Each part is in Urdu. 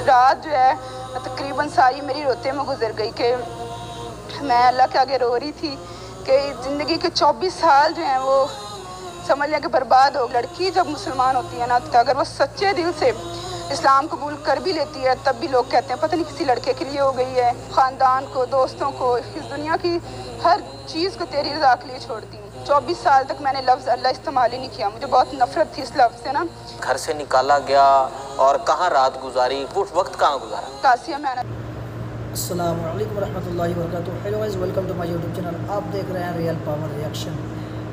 رات جو ہے تقریباً ساری میری روتے میں گزر گئی کہ میں اللہ کے آگے رو رہی تھی کہ زندگی کے 24 سال جو ہیں وہ سمجھ لیں کہ برباد ہو. لڑکی جب مسلمان ہوتی ہے نا تو اگر وہ سچے دل سے اسلام قبول کر بھی لیتی ہے تب بھی لوگ کہتے ہیں پتہ نہیں کسی لڑکے کے لیے ہو گئی ہے. خاندان کو، دوستوں کو، اس دنیا کی ہر چیز کو تیری رضا کے لیے چھوڑتی ہوں. 24 سال تک میں نے لفظ اللہ استعمال ہی نہیں کیا. مجھے بہت نفرت تھی اس لفظ سے نا. گھر سے نکالا گیا اور کہاں رات گزاری، کچھ وقت کہاں گزارا؟ قاسیہ میں نے. السلام علیکم ورحمۃ اللہ وبرکاتہ. Hello guys, welcome to my YouTube channel. آپ دیکھ رہے ہیں ریئل پاور ریئیکشن.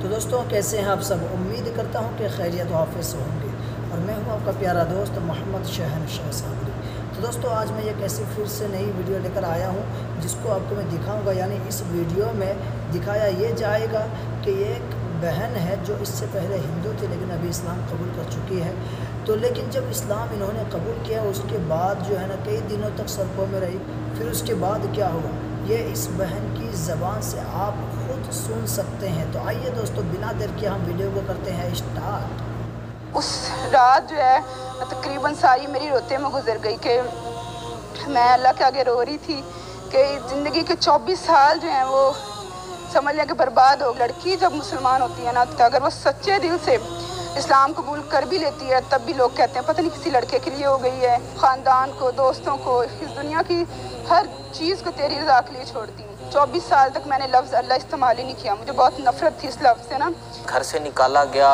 تو دوستوں کیسے ہیں آپ سب؟ امید کرتا ہوں کہ خیریت و حافظ سے ہوں گے. اور میں ہوں آپ کا پیارا دوست محمد شہنشاہ صابری. تو دوستوں آج میں ایک ایسی پھر سے نئی ویڈیو لے کر آیا ہوں جس کو آپ کو میں دکھاؤں گا. یعنی اس ویڈیو میں دکھایا یہ جائے گا کہ ایک بہن ہے جو اس سے پہلے ہندو تھی لیکن ابھی اسلام قبول کر چکی ہے. تو لیکن جب اسلام انہوں نے قبول کیا اس کے بعد جو ہے نا کئی دنوں تک سڑکوں میں رہی. پھر اس کے بعد کیا ہوا یہ اس بہن کی زبان سے آپ خود سن سکتے ہیں. تو آئیے دوستو بنا دیر کے ہم ویڈیو کو کرتے ہیں اسٹارٹ. اس رات جو ہے تقریباً ساری میری روتے میں گزر گئی کہ میں اللہ کے آگے رو رہی تھی کہ زندگی کے 24 سال جو ہیں وہ سمجھ لیں کہ برباد ہو. لڑکی جب مسلمان ہوتی ہے نا تو اگر وہ سچے دل سے اسلام قبول کر بھی لیتی ہے تب بھی لوگ کہتے ہیں پتہ نہیں کسی لڑکے کے لیے ہو گئی ہے. خاندان کو، دوستوں کو، اس دنیا کی ہر چیز کو تیری رضا کے لیے چھوڑتی ہوں. 24 سال تک میں نے لفظ اللہ استعمال ہی نہیں کیا. مجھے بہت نفرت تھی اس لفظ سے نا. گھر سے نکالا گیا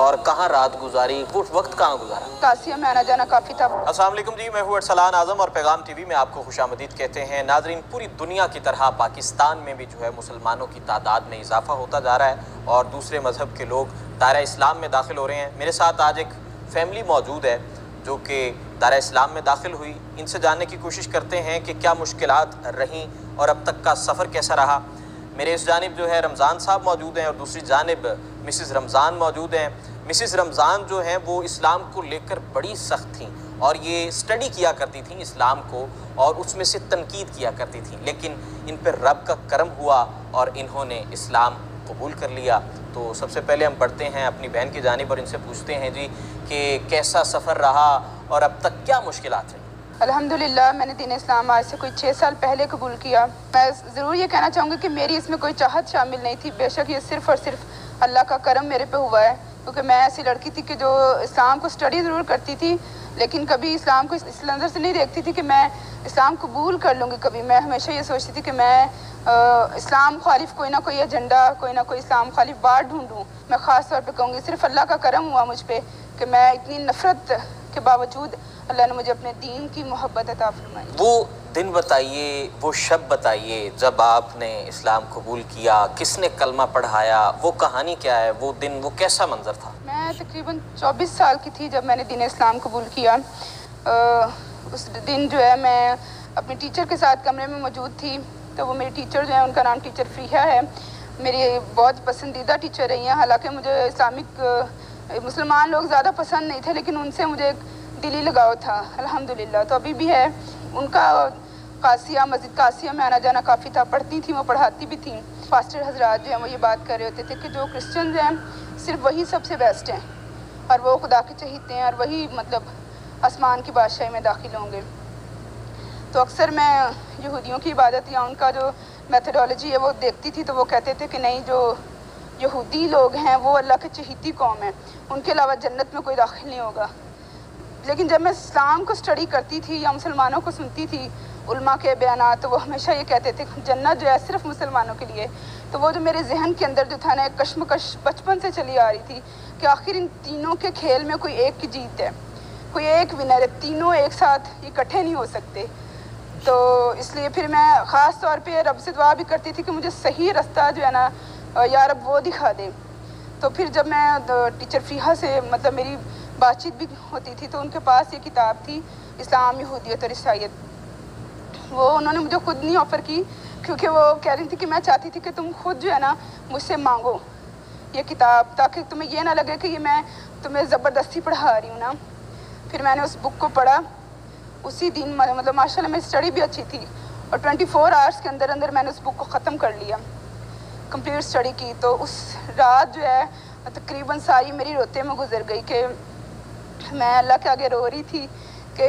اور کہاں رات گزاری، کچھ وقت کہاں گزارا؟ قاسیہ میں آنا جانا کافی تھا. السلام علیکم جی، میں ہوں ارسلان اعظم اور پیغام ٹی وی میں آپ کو خوش آمدید کہتے ہیں. ناظرین، پوری دنیا کی طرح پاکستان میں بھی جو ہے مسلمانوں کی تعداد میں اضافہ ہوتا جا رہا ہے اور دوسرے مذہب کے لوگ دائرہ اسلام میں داخل ہو رہے ہیں. میرے ساتھ آج ایک فیملی موجود ہے جو کہ دائرہ اسلام میں داخل ہوئی. ان سے جاننے کی کوشش کرتے ہیں کہ کیا مشکلات رہیں اور اب تک کا سفر کیسا رہا. میرے اس جانب جو ہے رمضان صاحب موجود ہیں اور دوسری جانب مسز رمضان موجود ہیں. مسز رمضان جو ہیں وہ اسلام کو لے کر بڑی سخت تھیں اور یہ سٹڈی کیا کرتی تھیں اسلام کو اور اس میں سے تنقید کیا کرتی تھیں، لیکن ان پر رب کا کرم ہوا اور انہوں نے اسلام قبول کر لیا. تو سب سے پہلے ہم بڑھتے ہیں اپنی بہن کی جانب اور ان سے پوچھتے ہیں جی کہ کیسا سفر رہا اور اب تک کیا مشکلات ہیں؟ الحمدللہ میں نے دین اسلام آج سے کوئی 6 سال پہلے قبول کیا. میں ضرور یہ کہنا چاہوں گی کہ میری اس میں کوئی چاہت شامل نہیں تھی. بے شک یہ صرف اور صرف اللہ کا کرم میرے پہ ہوا ہے، کیونکہ میں ایسی لڑکی تھی کہ جو اسلام کو سٹڈی ضرور کرتی تھی لیکن کبھی اسلام کو اس نظر سے نہیں دیکھتی تھی کہ میں اسلام قبول کر لوں گی. کبھی میں ہمیشہ یہ سوچتی تھی کہ میں اسلام خالف کوئی نہ کوئی ایجنڈا، کوئی نہ کوئی اسلام خالف بات ڈھونڈوں. میں خاص طور پہ کہوں گی صرف اللہ کا کرم ہوا مجھ پہ کہ میں اتنی نفرت کے باوجود اللہ نے مجھے اپنے دین کی محبت عطا فرمائی. وہ دن بتائیے، وہ شب بتائیے جب آپ نے اسلام قبول کیا، کس نے کلمہ پڑھایا، وہ کہانی کیا ہے، وہ دن، وہ کیسا منظر تھا؟ میں تقریباً 24 سال کی تھی جب میں نے دین اسلام قبول کیا. اس دن جو ہے میں اپنے ٹیچر کے ساتھ کمرے میں موجود تھی. تو وہ میری ٹیچر جو ہے ان کا نام ٹیچر فریحہ ہے، میری بہت پسندیدہ ٹیچر رہی ہیں. حالانکہ مجھے اسلامک مسلمان لوگ زیادہ پسند نہیں تھے لیکن ان سے مجھے ایک دلی لگاؤ تھا الحمدللہ. تو ابھی بھی ہے. ان کا قاسیہ، مسجد قاسیہ میں آنا جانا کافی تھا. پڑھتی تھیں، وہ پڑھاتی بھی تھیں. پاسٹر حضرات جو ہیں وہ یہ بات کر رہے ہوتے تھے کہ جو کرسچنز ہیں صرف وہی سب سے بیسٹ ہیں اور وہ خدا کے چہیتے ہیں اور وہی مطلب آسمان کی بادشاہی میں داخل ہوں گے. تو اکثر میں یہودیوں کی عبادت یا ان کا جو میتھڈالوجی ہے وہ دیکھتی تھی تو وہ کہتے تھے کہ نہیں، جو یہودی لوگ ہیں وہ اللہ کے چہیتی قوم ہیں، ان کے علاوہ جنت میں کوئی داخل نہیں ہوگا. لیکن جب میں اسلام کو سٹڈی کرتی تھی یا مسلمانوں کو سنتی تھی علماء کے بیانات تو وہ ہمیشہ یہ کہتے تھے جنت جو ہے صرف مسلمانوں کے لیے. تو وہ جو میرے ذہن کے اندر جو تھا نا ایک کشمکش بچپن سے چلی آ رہی تھی کہ آخر ان تینوں کے کھیل میں کوئی ایک کی جیت ہے، کوئی ایک ونر ہے. تینوں ایک ساتھ اکٹھے نہیں ہو سکتے. تو اس لیے پھر میں خاص طور پہ رب سے دعا بھی کرتی تھی کہ مجھے صحیح رستہ جو ہے نا یا رب وہ دکھا دے. تو پھر جب میں ٹیچر فریحہ سے مطلب میری بات چیت بھی ہوتی تھی تو ان کے پاس یہ کتاب تھی اسلام، یہودیت اور عیسائیت. وہ انہوں نے مجھے خود نہیں آفر کی کیونکہ وہ کہہ رہی تھی کہ میں چاہتی تھی کہ تم خود جو ہے نا مجھ سے مانگو یہ کتاب تاکہ تمہیں یہ نہ لگے کہ یہ میں تمہیں زبردستی پڑھا رہی ہوں نا. پھر میں نے اس بک کو پڑھا اسی دن. مطلب ماشاءاللہ میری اسٹڈی بھی اچھی تھی اور 24 آورس کے اندر اندر میں نے اس بک کو ختم کر لیا، کمپلیٹ اسٹڈی کی. تو اس رات جو ہے تقریباً ساری میری روتے میں گزر گئی کہ میں اللہ کے آگے رو رہی تھی کہ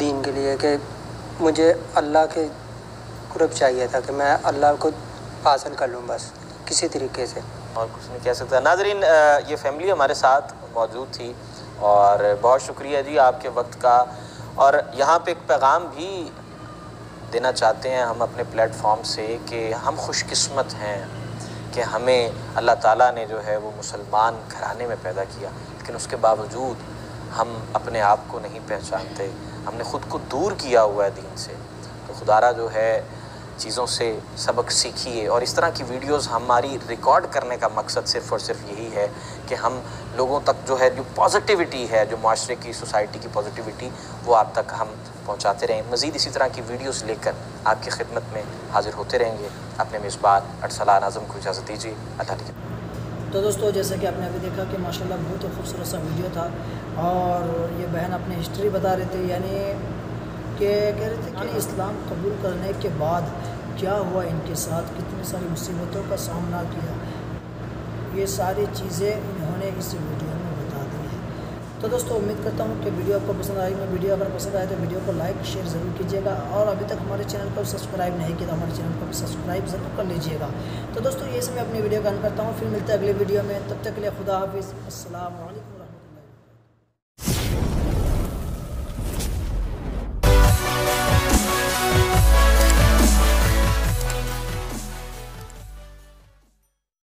دین کے لیے کہ مجھے اللہ کے قرب چاہیے تھا کہ میں اللہ کو حاصل کر لوں بس کسی طریقے سے، اور کچھ نہیں کہہ سکتا۔ ناظرین، یہ فیملی ہمارے ساتھ موجود تھی اور بہت شکریہ جی آپ کے وقت کا، اور یہاں پہ ایک پیغام بھی دینا چاہتے ہیں ہم اپنے پلیٹ فارم سے کہ ہم خوش قسمت ہیں کہ ہمیں اللہ تعالیٰ نے جو ہے وہ مسلمان گھرانے میں پیدا کیا، لیکن اس کے باوجود ہم اپنے آپ کو نہیں پہچانتے، ہم نے خود کو دور کیا ہوا ہے دین سے۔ تو خدا را جو ہے چیزوں سے سبق سیکھیے، اور اس طرح کی ویڈیوز ہماری ریکارڈ کرنے کا مقصد صرف اور صرف یہی ہے کہ ہم لوگوں تک جو ہے جو پازیٹیوٹی ہے، جو معاشرے کی سوسائٹی کی پازیٹیوٹی، وہ آپ تک ہم پہنچاتے رہیں۔ مزید اسی طرح کی ویڈیوز لے کر آپ کی خدمت میں حاضر ہوتے رہیں گے۔ اپنے میزبان ارسلان اعظم کو اجازت دیجیے، اللہ حافظ۔ تو دوستو جیسا کہ آپ نے ابھی دیکھا کہ ماشاءاللہ بہت ہی خوبصورت سا ویڈیو تھا، اور یہ بہن اپنی ہسٹری بتا رہے تھے، یعنی کہ کہہ رہے تھے کہ اسلام قبول کرنے کے بعد کیا ہوا ان کے ساتھ، کتنی ساری مصیبتوں کا سامنا کیا، یہ ساری چیزیں انہوں نے اس ویڈیو میں بتا دی ہیں۔ تو دوستو امید کرتا ہوں کہ ویڈیو آپ کو پسند آئی ہے۔ ویڈیو اگر پسند آئے تو ویڈیو کو لائک شیئر ضرور کیجیے گا، اور ابھی تک ہمارے چینل کو سبسکرائب نہیں کیا تو ہمارے چینل کو سبسکرائب ضرور کر لیجیے گا۔ تو دوستو یہ سے میں اپنی ویڈیو کا اینڈ کرتا ہوں، پھر ملتے ہیں اگلے ویڈیو میں، تب تک کے لیے خدا حافظ، السلام علیکم۔